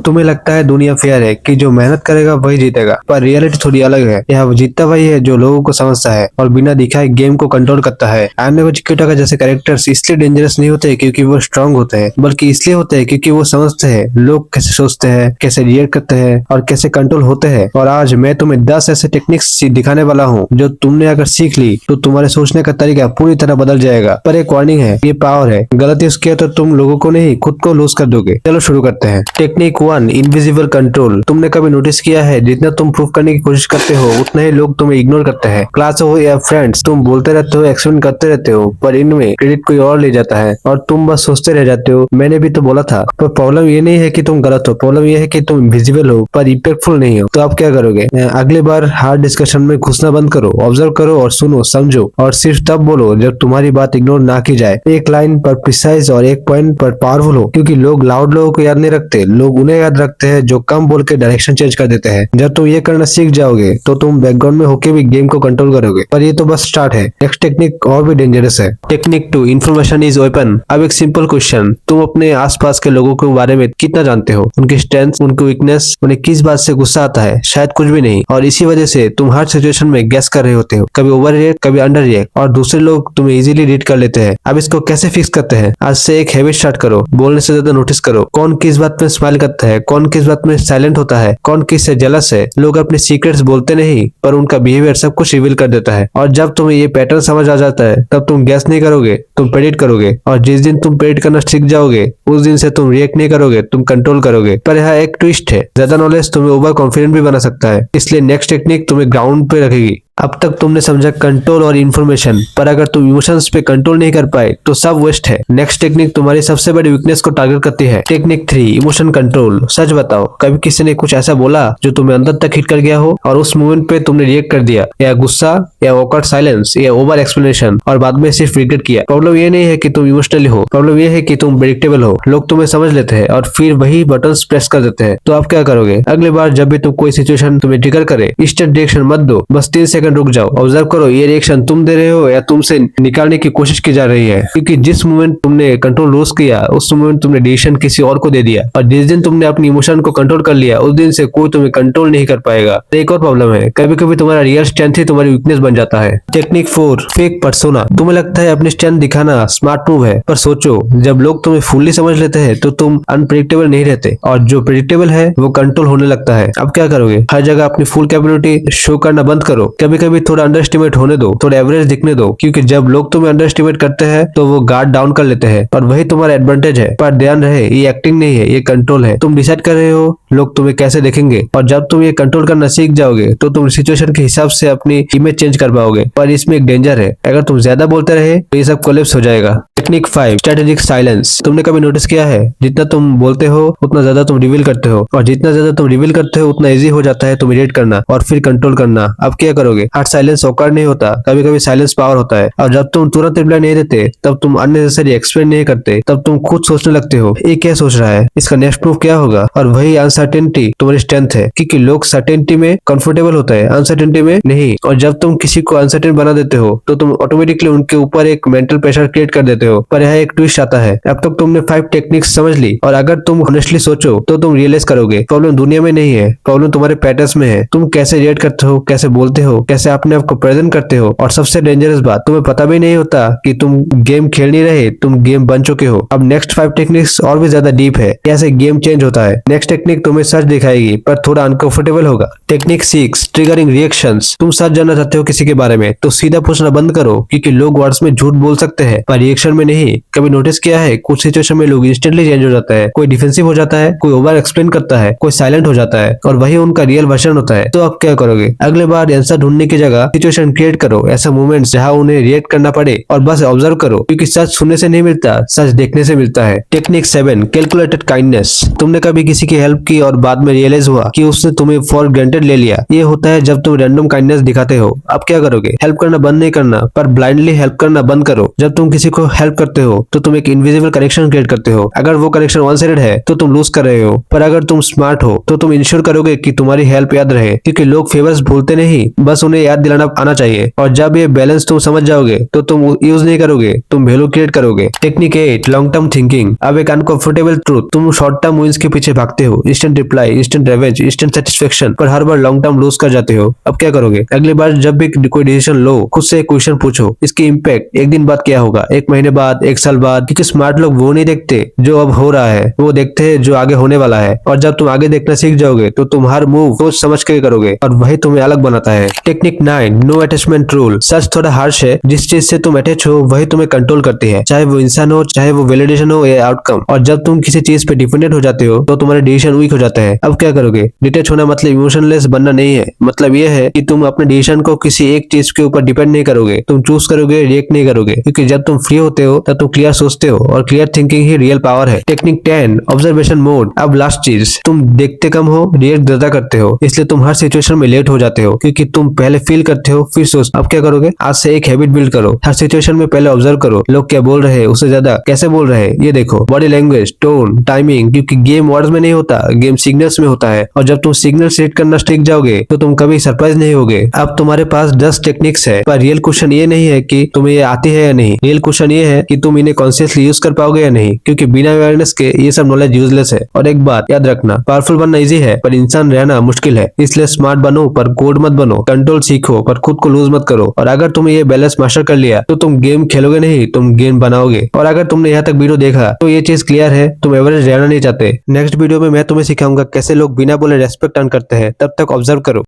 तुम्हें लगता है दुनिया फेयर है कि जो मेहनत करेगा वही जीतेगा, पर रियलिटी थोड़ी अलग है। यहाँ जीतता वही है जो लोगों को समझता है और बिना दिखाए गेम को कंट्रोल करता है। आने वाले चिक्यूटा का जैसे कैरेक्टर्स इसलिए डेंजरस नहीं होते क्योंकि वो स्ट्रांग होते हैं, बल्कि इसलिए होते हैं क्योंकि वो समझते हैं लोग कैसे सोचते हैं, कैसे रिएक्ट करते हैं और कैसे कंट्रोल होते हैं। और आज मैं तुम्हें 10 ऐसे टेक्निक्स दिखाने वाला हूँ जो तुमने अगर सीख ली तो तुम्हारे सोचने का तरीका पूरी तरह बदल जाएगा। पर एक वार्निंग है, ये पावर है, गलत यूज किया तो तुम लोगों को नहीं खुद को लूज कर दोगे। चलो शुरू करते हैं। Technique 1, invisible control. तुमने कभी नोटिस किया है जितना तुम प्रूव करने की कोशिश करते हो उतना ही लोग तुम्हें इग्नोर करते हैं। क्लास हो या फ्रेंड्स, तुम बोलते रहते हो, एक्सप्लेन करते रहते हो, पर इनमें क्रेडिट कोई और ले जाता है और तुम बस सोचते रह जाते हो मैंने भी तो बोला था। पर प्रॉब्लम ये नहीं है कि तुम गलत हो, प्रॉब्लम ये है कि तुम इनविजिबल हो पर इम्पैक्टफुल नहीं हो। तो आप क्या करोगे? अगली बार हार्ड डिस्कशन में घुसना बंद करो, ऑब्जर्व करो और सुनो, समझो और सिर्फ तब बोलो जब तुम्हारी बात इग्नोर ना की जाए। एक लाइन पर प्रिसाइज और एक पॉइंट पर पावरफुल हो, क्योंकि लोग लाउड लोगों को याद नहीं रखते, लोग उन्हें याद रखते हैं जो कम बोल के डायरेक्शन चेंज कर देते हैं। जब तुम ये करना सीख जाओगे तो तुम बैकग्राउंड में होके भी गेम को कंट्रोल करोगे। पर ये तो बस स्टार्ट है, नेक्स्ट टेक्निक और भी डेंजरस है। Technique 2, information is weapon. अब एक सिंपल क्वेश्चन, तुम अपने आसपास के लोगों के बारे में कितना जानते हो? उनकी स्ट्रेंथ, उनकी वीकनेस, उन्हें किस बात से गुस्सा आता है? शायद कुछ भी नहीं। और इसी वजह से तुम हर सिचुएशन में गेस कर रहे होते हो, कभी ओवर रिएक्ट, कभी अंडर रिएक्ट, और दूसरे लोग तुम्हें इजीली रीड कर लेते हैं। अब इसको कैसे फिक्स करते हैं? आज से एक हैबिट स्टार्ट करो, बोलने से ज्यादा नोटिस करो कौन किस बात में स्माइल करता है, कौन किस बात में साइलेंट होता है, कौन किस से जेलस है। लोग अपने सीक्रेट्स बोलते नहीं पर उनका बिहेवियर सब कुछ रिवील कर देता है। और जब तुम्हें ये पैटर्न समझ आ जाता है तब तुम गैस नहीं करोगे, तुम प्रेडिक्ट करोगे। और जिस दिन तुम प्रेडिक्ट करना सीख जाओगे उस दिन से तुम रिएक्ट नहीं करोगे, तुम कंट्रोल करोगे। पर यहाँ एक ट्विस्ट है, ज्यादा नॉलेज तुम्हें ओवर कॉन्फिडेंट भी बना सकता है, इसलिए नेक्स्ट टेक्निक तुम्हें ग्राउंड पे रखेगी। अब तक तुमने समझा कंट्रोल और इन्फॉर्मेशन, पर अगर तुम इमोशंस पे कंट्रोल नहीं कर पाए तो सब वेस्ट है। नेक्स्ट टेक्निक तुम्हारी सबसे बड़ी वीकनेस को टारगेट करती है। Technique 3, emotion control. सच बताओ, कभी किसी ने कुछ ऐसा बोला जो तुम्हें अंदर तक हिट कर गया हो और उस मोमेंट पे तुमने रिएक्ट कर दिया, या गुस्सा, या ऑकवर्ड साइलेंस, या ओवर एक्सप्लेनेशन, और बाद में सिर्फ रिग्रेट किया? प्रॉब्लम ये नहीं है कि तुम इमोशनली हो, प्रॉब्लम ये है कि तुम प्रेडिक्टेबल हो। लोग तुम्हें समझ लेते हैं और फिर वही बटन प्रेस कर देते हैं। तो आप क्या करोगे? अगली बार जब भी तुम कोई सिचुएशन तुम्हें ट्रिगर करे, इंस्टेंट रिएक्शन मत दो, बस 3 सेकंड रुक जाओ, ऑब्जर्व करो ये रिएक्शन तुम दे रहे हो या तुमसे निकालने की कोशिश की जा रही है। क्योंकि जिस मोमेंट तुमने कंट्रोल लूज किया उस मोमेंट तुमने डिसीजन किसी और को दे दिया, और जिस दिन तुमने अपनी इमोशन को कंट्रोल कर लिया उस दिन से कोई तुम्हें कंट्रोल नहीं कर पाएगा। तो एक और प्रॉब्लम है, कभी कभी तुम्हारा रियल स्ट्रेंथ ही तुम्हारी वीकनेस बन जाता है। Technique 4, fake persona. तुम्हें लगता है अपनी स्ट्रेंथ दिखाना स्मार्ट मूव है, पर सोचो जब लोग तुम्हें फुल्ली समझ लेते हैं तो तुम अनप्रेडिक्टेबल नहीं रहते, और जो प्रेडिक्टेबल है वो कंट्रोल होने लगता है। अब क्या करोगे? हर जगह अपनी फुल कैपेबिलिटी शो करना बंद करो, कभी कभी थोड़ा अंडर एस्टिमेट होने दो, थोड़ा एवरेज दिखने दो, क्योंकि जब लोग तुम्हें अंडर एस्टिमेट करते हैं तो वो गार्ड डाउन कर लेते हैं, और वही तुम्हारा एडवांटेज है। पर ध्यान रहे, ये एक्टिंग नहीं है, ये कंट्रोल है। तुम डिसाइड कर रहे हो लोग तुम्हें कैसे देखेंगे, और जब तुम ये कंट्रोल करना सीख जाओगे तो तुम सिचुएशन के हिसाब से अपनी इमेज चेंज कर पाओगे। पर इसमें एक डेंजर है, अगर तुम ज्यादा बोलते रहे तो ये सब कोलैप्स हो जाएगा। Technique 5, strategic silence. तुमने कभी नोटिस किया है जितना तुम बोलते हो उतना ज्यादा तुम रिवील करते हो, और जितना ज्यादा तुम रिवील करते हो उतना इजी हो जाता है तुम इरिटेट करना और फिर कंट्रोल करना। अब क्या करोगे? हर साइलेंस औकार्ड नहीं होता, कभी कभी साइलेंस पावर होता है। और जब तुम तुरंत रिप्लाई नहीं देते, तब तुम अननेसेसरी एक्सप्लेन नहीं करते, तब तुम खुद सोचने लगते हो ये क्या सोच रहा है, इसका नेक्स्ट मूव क्या होगा। और वही अनसर्टेनिटी तुम्हारी स्ट्रेंथ है, क्योंकि लोग सर्टेनिटी में कंफर्टेबल होता है, अनसर्टेनिटी में नहीं। और जब तुम किसी को अनसर्टेन बना देते हो तो तुम ऑटोमेटिकली उनके ऊपर एक मेंटल प्रेशर क्रिएट कर देते हो। पर यहाँ एक ट्विस्ट आता है, अब तक तुमने 5 टेक्निक्स समझ ली, और अगर तुम ऑनेस्टली सोचो तो तुम रियलाइज करोगे प्रॉब्लम दुनिया में नहीं है, प्रॉब्लम तुम्हारे पैटर्न्स में है। तुम कैसे रिएक्ट करते हो, कैसे बोलते हो, कैसे अपने आप को प्रेजेंट करते हो, और सबसे डेंजरस बात, तुम्हें पता भी नहीं होता कि तुम गेम खेल नहीं रहे, तुम गेम बन चुके हो। अब नेक्स्ट 5 टेक्निक्स और भी ज्यादा डीप है, कैसे गेम चेंज होता है। नेक्स्ट टेक्निक तुम्हें सच दिखाएगी पर थोड़ा अनकंफर्टेबल होगा। Technique 6, triggering reactions. तुम सच जानना चाहते हो किसी के बारे में तो सीधा पूछना बंद करो, क्योंकि लोग वर्ड्स में झूठ बोल सकते हैं पर रिएक्शन में नहीं। कभी नोटिस किया है कुछ सिचुएशन में लोग इंस्टेंटली चेंज हो जाता है, कोई डिफेंसिव हो जाता है, कोई ओवर एक्सप्लेन करता है, कोई साइलेंट हो जाता है, और वही उनका रियल वर्जन होता है। तो अब क्या करोगे? अगले बार आंसर ढूंढने की जगह सिचुएशन क्रिएट करो, ऐसा मोमेंट्स जहां उन्हें रिएक्ट करना पड़े, और बस ऑब्जर्व करो, क्योंकि सच सुनने से नहीं मिलता, सच देखने से मिलता है। Technique 7, calculated kindness. तुमने कभी किसी की हेल्प की और बाद में रियलाइज हुआ कि उसने तुम्हें फॉर ग्रांटेड ले लिया? ये होता है जब तुम रैंडम काइंडनेस दिखाते हो। अब क्या करोगे? हेल्प करना बंद नहीं करना, पर ब्लाइंडली हेल्प करना बंद करो। जब तुम किसी को हेल्प करते हो तो तुम एक इनविजिबल कनेक्शन क्रिएट करते हो। अगर वो कनेक्शन वन साइडेड है तो तुम लूज कर रहे हो, पर अगर तुम स्मार्ट हो तो तुम इंश्योर करोगे कि तुम्हारी हेल्प याद रहे, क्योंकि लोग फेवर्स भूलते नहीं, बस उन्हें उन्हें याद दिलाना आना चाहिए। और जब ये बैलेंस तुम समझ जाओगे तो तुम यूज नहीं करोगे, तुम वैल्यू क्रिएट करोगे। Technique 8, long term thinking. अब एक अनकंफर्टेबल ट्रूथ, तुम शॉर्ट टर्म विन्स के पीछे भागते हो, instant reply, instant revenge, instant satisfaction, पर हर बार लॉन्ग टर्म लूज कर जाते हो। अब क्या करोगे? अगली बार जब भी कोई डिसीजन लो, खुद से एक क्वेश्चन पूछो, इसकी इम्पैक्ट एक दिन बाद क्या होगा, एक महीने बाद, एक साल बाद। क्योंकि स्मार्ट लोग वो नहीं देखते जो अब हो रहा है, वो देखते हैं जो आगे होने वाला है। और जब तुम आगे देखना सीख जाओगे तो तुम हर मूव सोच समझ के करोगे, और वही तुम्हें अलग बनाता है। Technique 9, no attachment rule. सच थोड़ा हार्श है, जिस चीज से तुम अटैच हो वही तुम्हें कंट्रोल करती है, चाहे वो इंसान हो, चाहे वो वैलिडेशन हो या आउटकम। और जब तुम किसी चीज पे डिपेंडेंट हो जाते हो तो तुम्हारे डिसीजन वीक हो जाता है। अब क्या करोगे? डिटेच होना मतलब इमोशनलेस बनना नहीं है, मतलब ये है कि तुम अपने डिसीजन को किसी एक चीज के ऊपर डिपेंड नहीं करोगे, तुम चूज करोगे, रिएक्ट नहीं करोगे। क्योंकि जब तुम फ्री होते हो तब तुम क्लियर सोचते हो, और क्लियर थिंकिंग ही रियल पावर है। Technique 10, observation mode. अब लास्ट चीज, तुम देखते कम हो, रिएक्ट ज्यादा करते हो, इसलिए तुम हर सिचुएशन में लेट हो जाते हो, क्योंकि तुम पहले फील करते हो फिर सोच। अब क्या करोगे? आज से एक हैबिट बिल्ड करो, हर सिचुएशन में पहले ऑब्जर्व करो, लोग क्या बोल रहे हैं उससे ज्यादा कैसे बोल रहे हैं ये देखो। बॉडी लैंग्वेज, टोन, टाइमिंग, क्योंकि गेम वर्ड्स में नहीं होता, गेम सिग्नल्स में होता है। और जब तुम सिग्नल सेट करना सीख जाओगे तो तुम कभी सरप्राइज नहीं होगे। अब तुम्हारे पास 10 टेक्निक्स है, पर रियल क्वेश्चन ये नहीं है कि तुम्हें ये आती है या नहीं, रियल क्वेश्चन ये है कि तुम इन्हें कॉन्शियसली यूज कर पाओगे या नहीं। क्योंकि बिना अवेयरनेस के ये सब नॉलेज यूजलेस है। और एक बात याद रखना, पावरफुल बनना इजी है पर इंसान रहना मुश्किल है। इसलिए स्मार्ट बनो पर कोड मत बनो, कंट्रोल सीखो पर खुद को लूज मत करो। और अगर तुमने ये बैलेंस मास्टर कर लिया तो तुम गेम खेलोगे नहीं, तुम गेम बनाओगे। और अगर तुमने यहाँ तक वीडियो देखा तो ये चीज क्लियर है, तुम एवरेज रहना नहीं चाहते। नेक्स्ट वीडियो में मैं तुम्हें सिखाऊंगा कैसे लोग बिना बोले रेस्पेक्ट अर्न करते हैं। तब तक ऑब्जर्व करो।